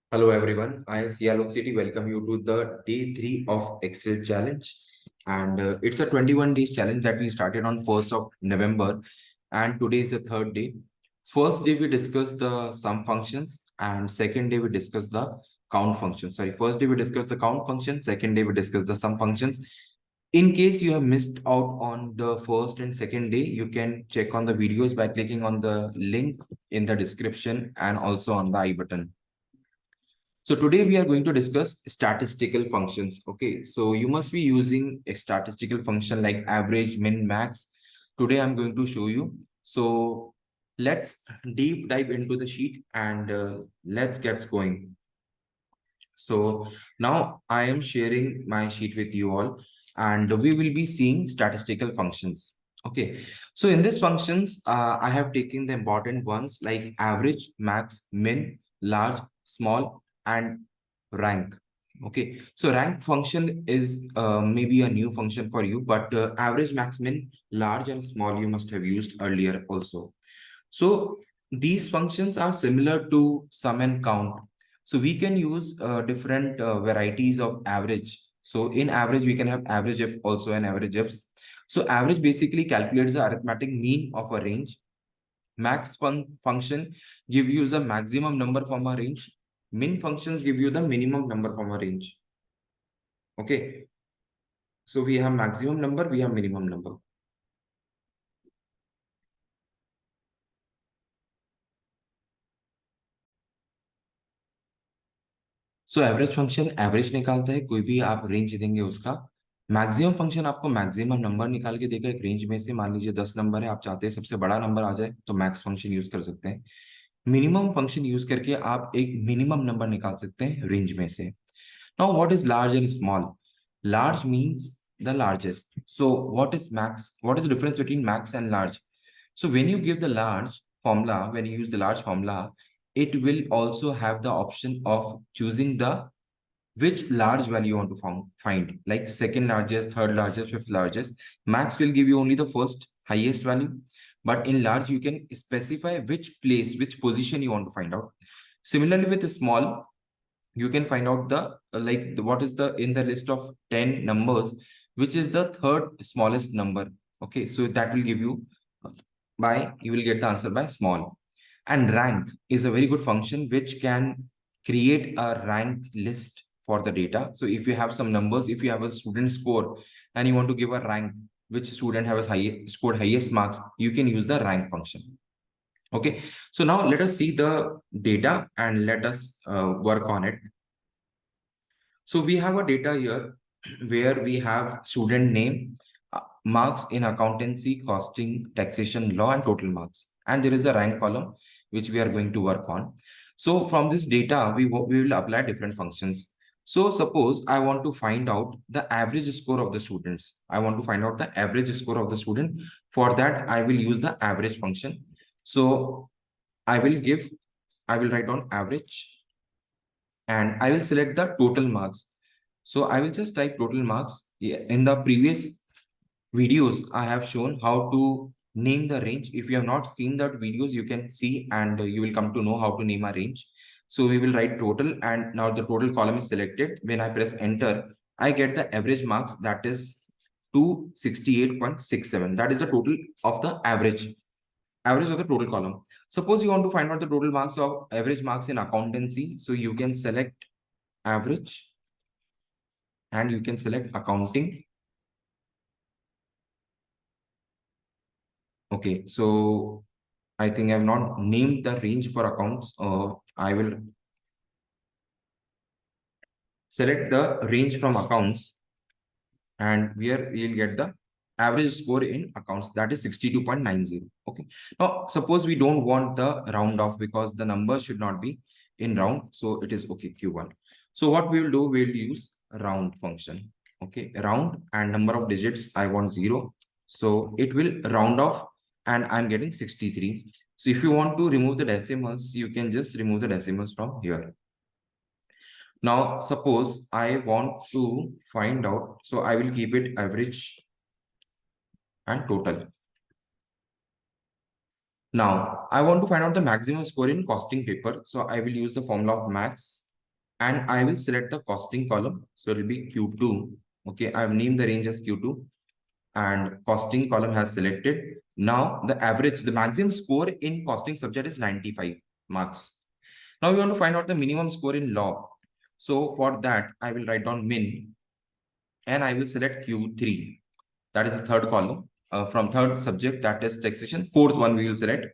Hello everyone, I am Alok Sethi. Welcome you to the day 3 of Excel challenge. And it's a 21 days challenge that we started on 1st of November. And today is the third day. First day we discussed the sum functions, and second day we discussed the count function. Sorry, first day we discussed the count function, second day we discussed the sum functions. In case you have missed out on the first and second day, you can check on the videos by clicking on the link in the description and also on the I button. So today we are going to discuss statistical functions. Okay, so you must be using a statistical function like average, min, max. Today I'm going to show you. So let's deep dive into the sheet and let's get going. So now I am sharing my sheet with you all, and we will be seeing statistical functions. Okay, so in these functions, I have taken the important ones like average, max, min, large, small, and rank. Okay, so rank function is maybe a new function for you, but average, max, min, large, and small you must have used earlier also. So these functions are similar to sum and count. So we can use different varieties of average. So in average, we can have average if also and average ifs. So average basically calculates the arithmetic mean of a range. Max function give you the maximum number from a range. Min functions give you the minimum number from a range. Okay. So we have maximum number, we have minimum number. So average function average निकालता है, कोई भी आप range देंगे उसका. Maximum function आपको maximum number निकाल के देगा एक रेंज में से. मान लीजिए 10 नंबर है, आप चाहते हैं सबसे बड़ा नंबर आ जाए तो मैक्स फंक्शन यूज कर सकते हैं. मिनिमम फंक्शन यूज करके आप एक मिनिमम नंबर निकाल सकते हैं रेंज में से. Now what is large and small? Large means the largest. So what is max? What is the difference between max and large? So when you give the large formula, when you use the large formula, it will also have the option of choosing the which large value you want to find, like second largest, third largest, fifth largest. Max will give you only the first highest value, but in large you can specify which place, which position you want to find out. Similarly with the small, you can find out the what is the in the list of 10 numbers, which is the third smallest number. Okay, so that will give you by, you will get the answer by small. And rank is a very good function which can create a rank list for the data. So if you have some numbers, if you have a student score and you want to give a rank, which student has scored highest marks, you can use the rank function. Okay, so now let us see the data and let us work on it. So we have a data here where we have student name, marks in accountancy, costing, taxation, law, and total marks. And there is a rank column which we are going to work on. So from this data, we will apply different functions. So suppose I want to find out the average score of the students. I want to find out the average score of the student. For that, I will use the average function. So I will write down average and I will select the total marks. So I will just type total marks. In the previous videos, I have shown how to name the range. If you have not seen that videos, you can see and you will come to know how to name a range. So we will write total, and now the total column is selected. When I press enter, I get the average marks, that is 268.67. That is the total of the average of the total column. Suppose you want to find out the total marks of average marks in accountancy. So you can select average and you can select accounting. Okay, so I think I have not named the range for accounts. I will select the range from accounts, and where we will get the average score in accounts, that is 62.90. Okay, now suppose we don't want the round off because the number should not be in round, so it is okay, Q1. So what we will do, we will use round function. Okay, round and number of digits I want 0, so it will round off and I'm getting 63. So if you want to remove the decimals, you can just remove the decimals from here. Now, suppose I want to find out, so I will keep it average and total. Now, I want to find out the maximum score in costing paper. So I will use the formula of max and I will select the costing column. So it will be Q2. Okay, I've named the range as Q2 and costing column has selected. Now the average, the maximum score in costing subject is 95 marks. Now we want to find out the minimum score in law. So for that, I will write down min and I will select Q3. That is the third column from third subject, that is taxation. Fourth one we will select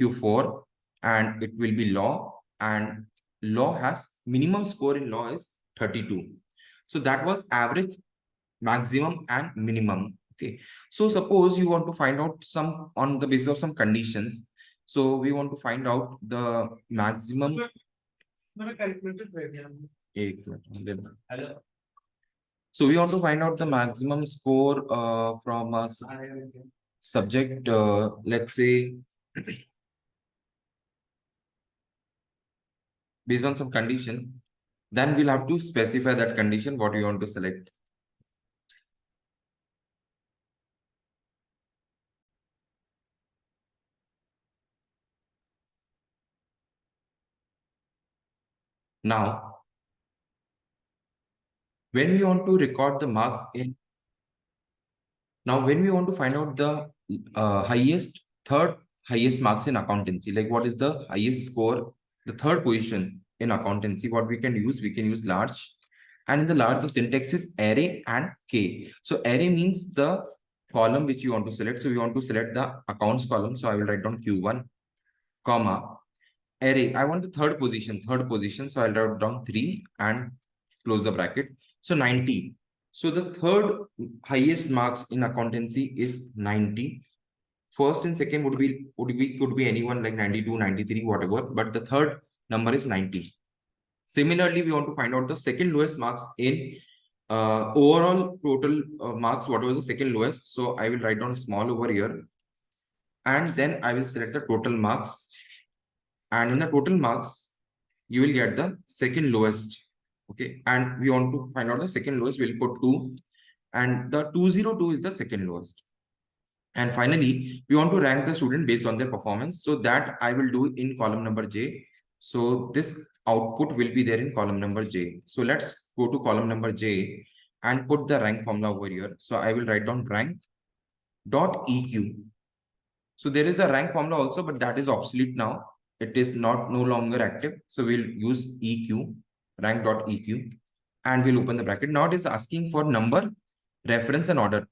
Q4 and it will be law, and law has minimum score in law is 32. So that was average, maximum and minimum. Okay. So suppose you want to find out some on the basis of some conditions. So we want to find out the maximum. So we want to find out the maximum score from a subject, let's say, based on some condition, then we'll have to specify that condition, what we want to select. Now, when we want to record the marks in, now when we want to find out the third highest marks in accountancy, like what is the highest score, the third position in accountancy, what we can use large. And in the large, the syntax is array and K. So array means the column which you want to select. So we want to select the accounts column. So I will write down Q1, comma, array. I want the third position. So I'll write down 3 and close the bracket. So 90. So the third highest marks in accountancy is 90. First and second could be anyone like 92, 93, whatever. But the third number is 90. Similarly, we want to find out the second lowest marks in overall total marks. What was the second lowest? So I will write down small over here. And then I will select the total marks. And in the total marks, you will get the second lowest. Okay. And we want to find out the second lowest. We'll put 2. And the 202 is the second lowest. And finally, we want to rank the student based on their performance. So that I will do in column number J. So this output will be there in column number J. So let's go to column number J and put the rank formula over here. So I will write down rank.EQ. So there is a rank formula also, but that is obsolete now. It is no longer active. So we'll use EQ, rank.EQ, and we'll open the bracket. Now it is asking for number, reference, and order.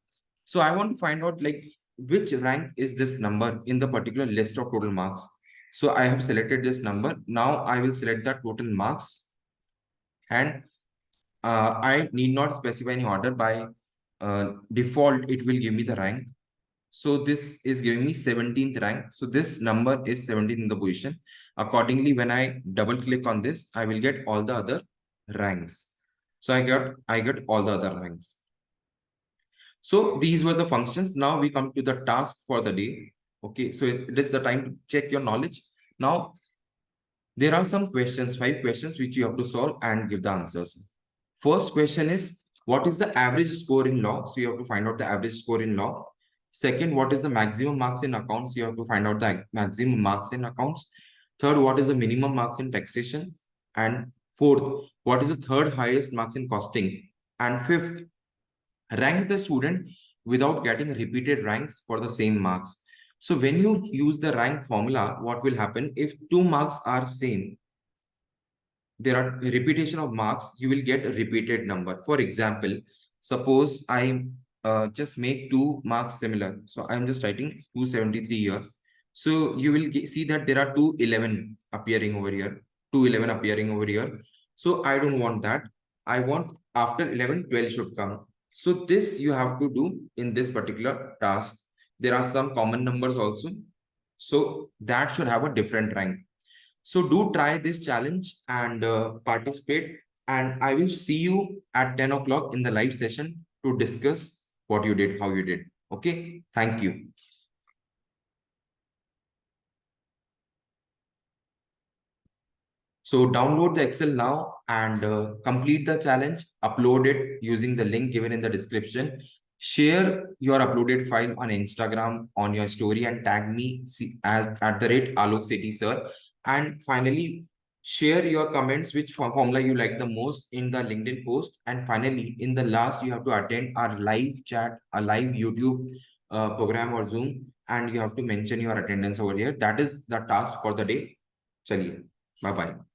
So I want to find out like which rank is this number in the particular list of total marks. So I have selected this number. Now I will select the total marks, and I need not specify any order. By default, it will give me the rank. So this is giving me 17th rank. So this number is 17th in the position. Accordingly, when I double click on this, I will get all the other ranks. So I get all the other ranks. So these were the functions. Now we come to the task for the day. Okay, so it is the time to check your knowledge. Now, there are some questions, 5 questions, which you have to solve and give the answers. First question is, what is the average score in law? So you have to find out the average score in law. Second, what is the maximum marks in accounts? You have to find out the maximum marks in accounts. Third, what is the minimum marks in taxation? And fourth, what is the third highest marks in costing? And fifth, rank the student without getting repeated ranks for the same marks. So when you use the rank formula, what will happen if 2 marks are same? There are repetition of marks, you will get a repeated number. For example, suppose I just make 2 marks similar. So I'm just writing 273 here. So you will see that there are 211 appearing over here, 211 appearing over here. So I don't want that. I want after 11, 12 should come. So this you have to do in this particular task. There are some common numbers also. So that should have a different rank. So do try this challenge and participate. And I will see you at 10 o'clock in the live session to discuss what you did, how you did. Okay. Thank you. So download the Excel now and complete the challenge. Upload it using the link given in the description. Share your uploaded file on Instagram on your story and tag me at the rate Alok Sethi sir. And finally, share your comments which formula you like the most in the LinkedIn post, and finally in the last you have to attend our live chat, a live YouTube program or Zoom, and you have to mention your attendance over here. That is the task for the day. Chaliye, bye bye.